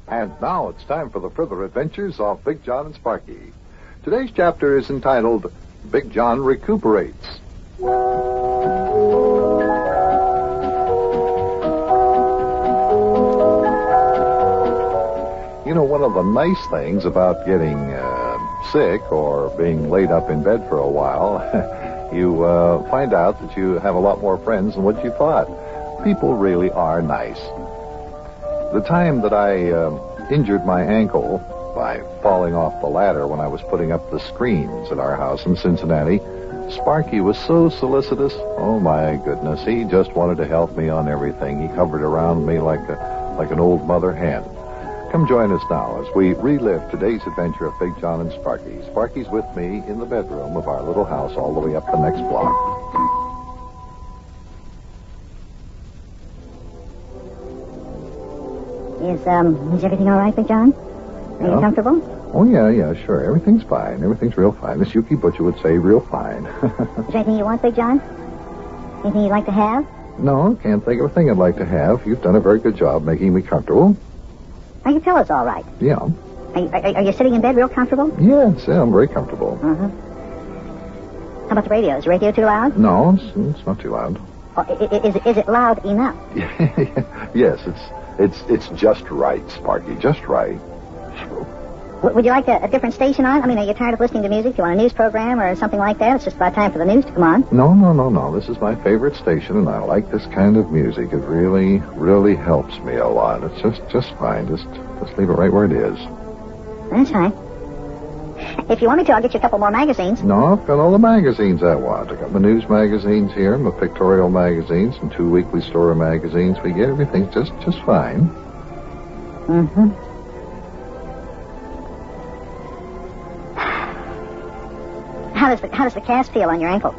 And now it's time for the further adventures of Big Jon and Sparkie. Today's chapter is entitled, Big Jon Recuperates. You know, one of the nice things about getting sick or being laid up in bed for a while, you find out that you have a lot more friends than what you thought. People really are nice. The time that I injured my ankle by falling off the ladder when I was putting up the screens at our house in Cincinnati, Sparkie was so solicitous. Oh, my goodness. He just wanted to help me on everything. He hovered around me like an old mother hen. Come join us now as we relive today's adventure of Big Jon and Sparkie. Sparkie's with me in the bedroom of our little house all the way up the next block. Is everything all right, Big Jon? Are you comfortable? Oh, yeah, sure. Everything's fine. Everything's real fine. As Yuki Butcher would say, real fine. Is there anything you want, Big Jon? Anything you'd like to have? No, can't think of a thing I'd like to have. You've done a very good job making me comfortable. Are your pillows all right? Yeah. Are you sitting in bed real comfortable? Yes, I'm very comfortable. Uh-huh. How about the radio? Is the radio too loud? No, it's not too loud. Oh, is it loud enough? Yes, it's just right, Sparkie, just right. Would you like a different station on? I mean, are you tired of listening to music? Do you want a news program or something like that? It's just about time for the news to come on. No. This is my favorite station, and I like this kind of music. It really, really helps me a lot. It's just fine. Just leave it right where it is. That's fine. If you want me to, I'll get you a couple more magazines. No, I've got all the magazines I want. I got my news magazines here, my pictorial magazines, and 2 weekly story magazines. We get everything just fine. Mm-hmm. How does the cast feel on your ankle?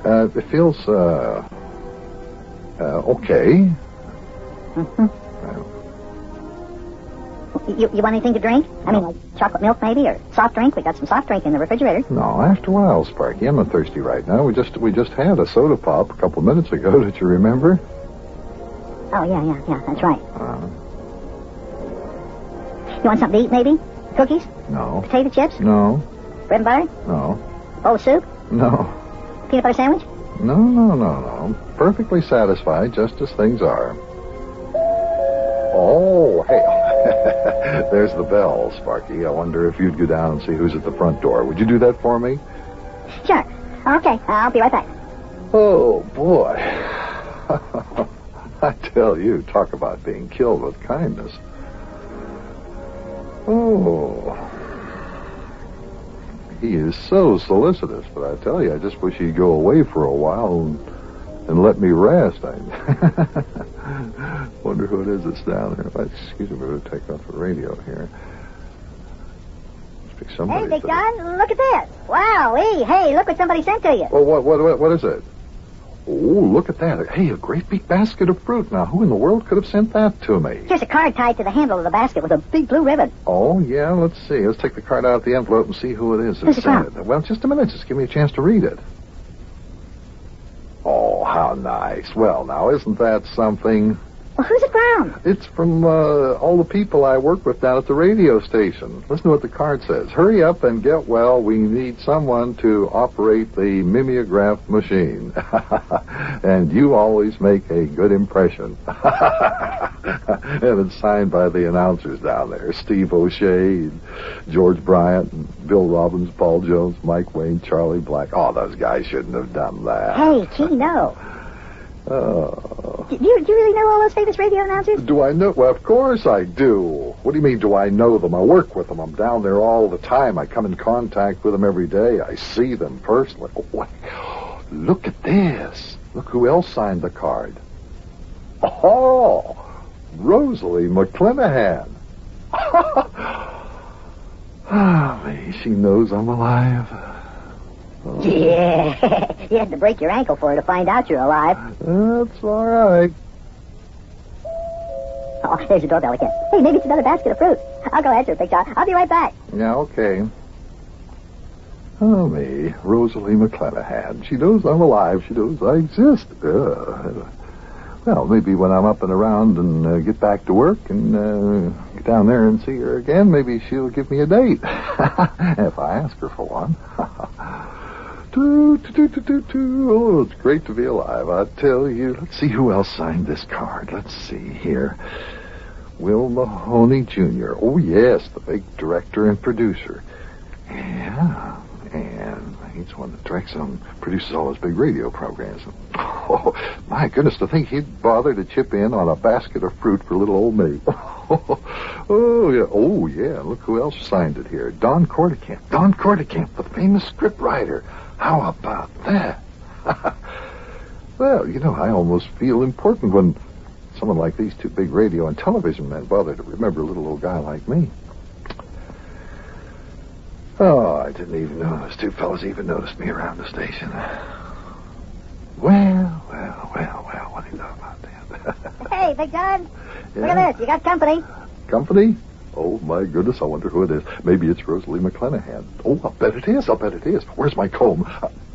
It feels okay. Mm-hmm. You want anything to drink? I mean, like chocolate milk maybe, or soft drink? We got some soft drink in the refrigerator. No, after a while, Sparkie. I'm not thirsty right now. We just had a soda pop a couple of minutes ago. Did you remember? Oh, yeah, that's right. You want something to eat, maybe? Cookies? No. Potato chips? No. Bread and butter? No. Bowl of soup? No. Peanut butter sandwich? No. Perfectly satisfied, just as things are. Oh, hey. There's the bell, Sparkie. I wonder if you'd go down and see who's at the front door. Would you do that for me? Sure. Okay, I'll be right back. Oh, boy. I tell you, talk about being killed with kindness. Oh. He is so solicitous, but I tell you, I just wish he'd go away for a while and let me rest. I wonder who it is that's down there. Excuse me, we'll take off the radio here. Must be somebody. Hey, Big Jon, look at this. Wow, hey, look what somebody sent to you. Well, what is it? Oh, look at that. Hey, a great big basket of fruit. Now, who in the world could have sent that to me? Here's a card tied to the handle of the basket with a big blue ribbon. Oh, yeah, let's see. Let's take the card out of the envelope and see who it is that Who's it sent from? it. Well, just a minute. Just give me a chance to read it. Oh, how nice. Well, now, isn't that something? Well, who's it from? It's from all the people I work with down at the radio station. Listen to what the card says. Hurry up and get well. We need someone to operate the mimeograph machine. And you always make a good impression. And it's signed by the announcers down there. Steve O'Shea, and George Bryant, and Bill Robbins, Paul Jones, Mike Wayne, Charlie Black. Oh, those guys shouldn't have done that. Hey, gee, no. Do you really know all those famous radio announcers? Do I know? Well, of course I do. What do you mean, do I know them? I work with them. I'm down there all the time. I come in contact with them every day. I see them personally. Oh, what? Look at this. Look who else signed the card. Oh, Rosalie McClanahan. She knows I'm alive. Oh. Yeah, you had to break your ankle for her to find out you're alive. That's all right. Oh, there's the doorbell again. Hey, maybe it's another basket of fruit. I'll go answer it, Big Jon. I'll be right back. Yeah, okay. Oh, me, Rosalie McClanahan. She knows I'm alive. She knows I exist. Well, maybe when I'm up and around and get back to work and get down there and see her again, maybe she'll give me a date. If I ask her for one. Oh, it's great to be alive, I tell you. Let's see who else signed this card. Let's see here. Will Mahoney Jr. Oh, yes, the big director and producer. Yeah, and he's the one that directs and produces all those big radio programs. Oh, my goodness, to think he'd bother to chip in on a basket of fruit for little old me. Oh, yeah, look who else signed it here. Don Corticamp. Don Corticamp, the famous scriptwriter. How about that? Well, I almost feel important when someone like these two big radio and television men bother to remember a little old guy like me. Oh, I didn't even know those two fellas even noticed me around the station. Well, what do you know about that? Hey, Big John. Yeah. Look at this. You got company. Company? Oh, my goodness, I wonder who it is. Maybe it's Rosalie McClanahan. Oh, I'll bet it is. Where's my comb?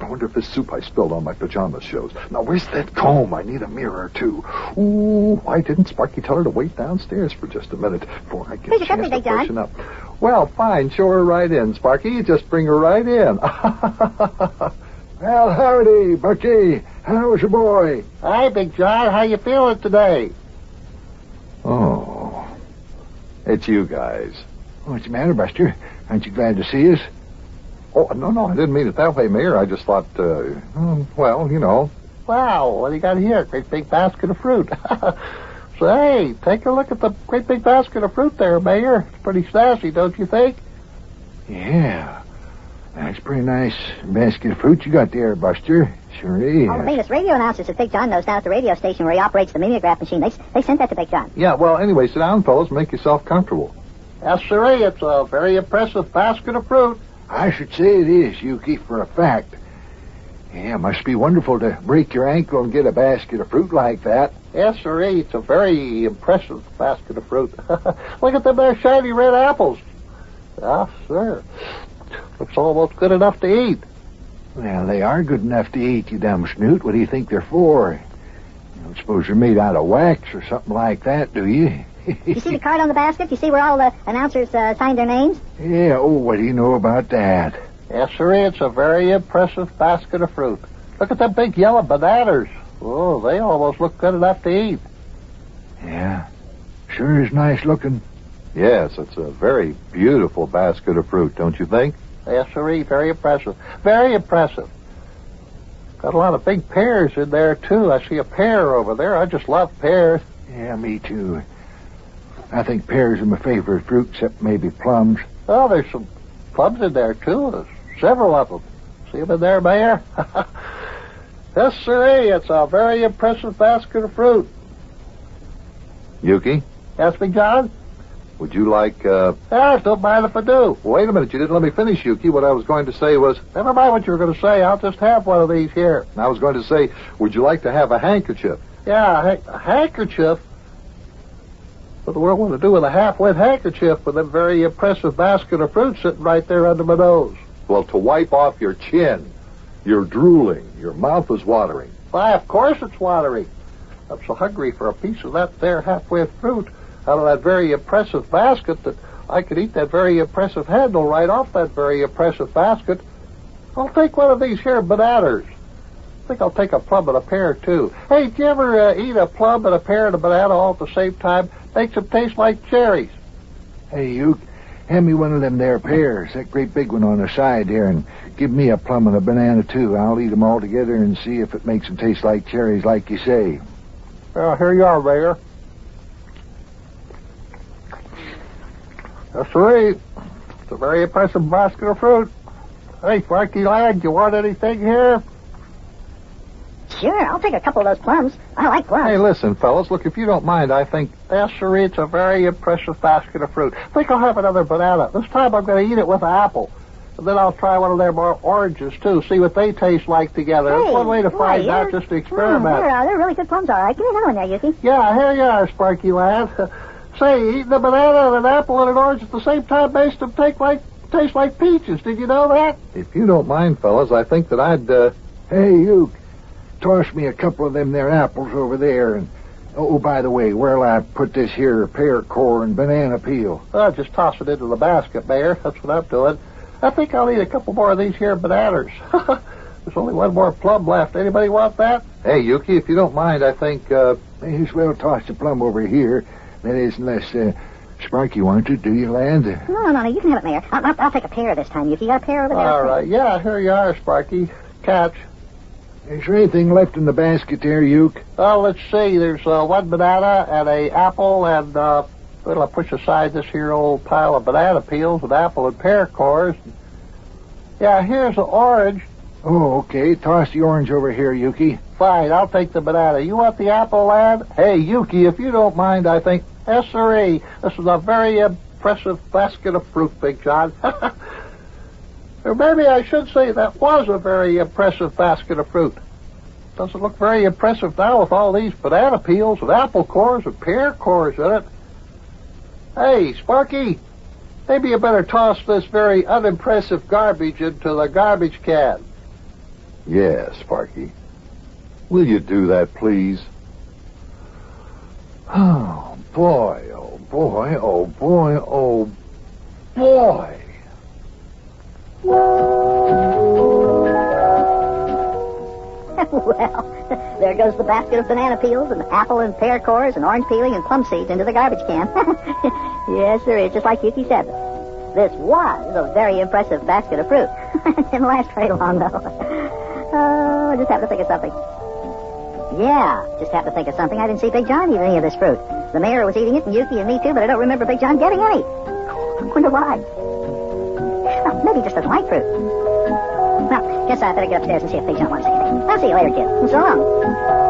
I wonder if this soup I spilled on my pajamas shows. Now, where's that comb? I need a mirror, too. Ooh, why didn't Sparkie tell her to wait downstairs for just a minute before I get a chance to freshen up? Well, fine, show her right in, Sparkie. Just bring her right in. Well, howdy, Bucky. How's your boy? Hi, Big John. How you feeling today? Oh, it's you guys. What's the matter, Buster? Aren't you glad to see us? Oh, no, I didn't mean it that way, Mayor. I just thought, Wow, what do you got here? Great big basket of fruit. So, hey, take a look at the great big basket of fruit there, Mayor. It's pretty sassy, don't you think? Yeah. That's a pretty nice basket of fruit you got there, Buster. Sure is. All the famous radio announcers that Big John knows down at the radio station where he operates the mimeograph machine. They sent that to Big John. Yeah, well, anyway, sit down, fellas. Make yourself comfortable. Yes, sirree. It's a very impressive basket of fruit. I should say it is, Yuki, for a fact. Yeah, it must be wonderful to break your ankle and get a basket of fruit like that. Yes, sirree. It's a very impressive basket of fruit. Look at them there shiny red apples. Yes, sir. Looks almost good enough to eat. Well, they are good enough to eat, you dumb snoot. What do you think they're for? You don't suppose they're made out of wax or something like that, do you? You see the card on the basket? You see where all the announcers signed their names? Yeah, what do you know about that? Yes, sirree. It's a very impressive basket of fruit. Look at them big yellow bananas. Oh, they almost look good enough to eat. Yeah, sure is nice looking. Yes, it's a very beautiful basket of fruit, don't you think? Yes, sirree. Very impressive. Very impressive. Got a lot of big pears in there, too. I see a pear over there. I just love pears. Yeah, me too. I think pears are my favorite fruit, except maybe plums. Oh, there's some plums in there, too. There's several of them. See them in there, Mayor? Yes, sirree. It's a very impressive basket of fruit. Yuki, Yes, Big John? would you like, Yes, don't mind if I do. Wait a minute, you didn't let me finish, Yuki. What I was going to say was, Never mind what you were going to say. I'll just have one of these here. I was going to say, would you like to have a handkerchief? Yeah, a handkerchief. What the world want to do with a half-wet handkerchief with a very impressive basket of fruit sitting right there under my nose? Well, to wipe off your chin. You're drooling. Your mouth is watering. Why, of course it's watery. I'm so hungry for a piece of that there half-wet fruit out of that very impressive basket that I could eat that very impressive handle right off that very impressive basket. I'll take one of these here bananas. I think I'll take a plum and a pear, too. Hey, did you ever eat a plum and a pear and a banana all at the same time? Makes them taste like cherries. Hey, you, hand me one of them there pears, that great big one on the side there, and give me a plum and a banana, too. I'll eat them all together and see if it makes them taste like cherries like you say. Well, here you are, Mayor. That's right. It's a very impressive basket of fruit. Hey, Frankie lad, you want anything here? Sure, I'll take a couple of those plums. I like plums. Hey, listen, fellas, look, if you don't mind, I think... Yes, sir, it's a very impressive basket of fruit. I think I'll have another banana. This time I'm going to eat it with an apple. And then I'll try one of their more oranges, too, see what they taste like together. Hey, It's one way to find out, just to experiment. They're really good plums, all right. Give me another one there, Yuki. Yeah, here you are, Sparky lad. Say, eating a banana and an apple and an orange at the same time makes them taste like peaches. Did you know that? If you don't mind, fellas, I think that I'd, Hey, you, toss me a couple of them there apples over there, and Oh, by the way, where'll I put this here pear core and banana peel? Just toss it into the basket, Mayor. That's what I'm doing. I think I'll eat a couple more of these here bananas. There's only one more plum left. Anybody want that? Hey, Yuki, if you don't mind, I think, May as well toss the plum over here. That is, unless Sparkie wants it, do you, lad? No, you can have it, Mayor. I'll take a pear this time. You got a pear over there? All right. Yeah, here you are, Sparkie. Catch. Is there anything left in the basket there, Uke? Oh, let's see. There's one banana and a apple and, well, I'll push aside this here old pile of banana peels with apple and pear cores. Yeah, here's the orange. Oh, okay. Toss the orange over here, Yuki. Fine, I'll take the banana. You want the apple, lad? hey, Yuki, if you don't mind, I think... Yes, sirree. This is a very impressive basket of fruit, Big John. Or maybe I should say that was a very impressive basket of fruit. Doesn't look very impressive now with all these banana peels and apple cores and pear cores in it. Hey, Sparkie, maybe you better toss this very unimpressive garbage into the garbage can. Yes, Sparkie. Will you do that, please? Oh, boy, oh, boy, oh, boy, oh, boy. Well, there goes the basket of banana peels and apple and pear cores and orange peeling and plum seeds into the garbage can. Yes, sir, it's just like Yuki said. This was a very impressive basket of fruit. It didn't last very long, though. Oh, I just happened to think of something. Yeah, just happened to think of something. I didn't see Big John eat any of this fruit. The mayor was eating it, and Yuki and me too, but I don't remember Big John getting any. I wonder why. Well, maybe he just doesn't like fruit. Well, guess I better get upstairs and see if Big John wants anything. I'll see you later, kid. So long.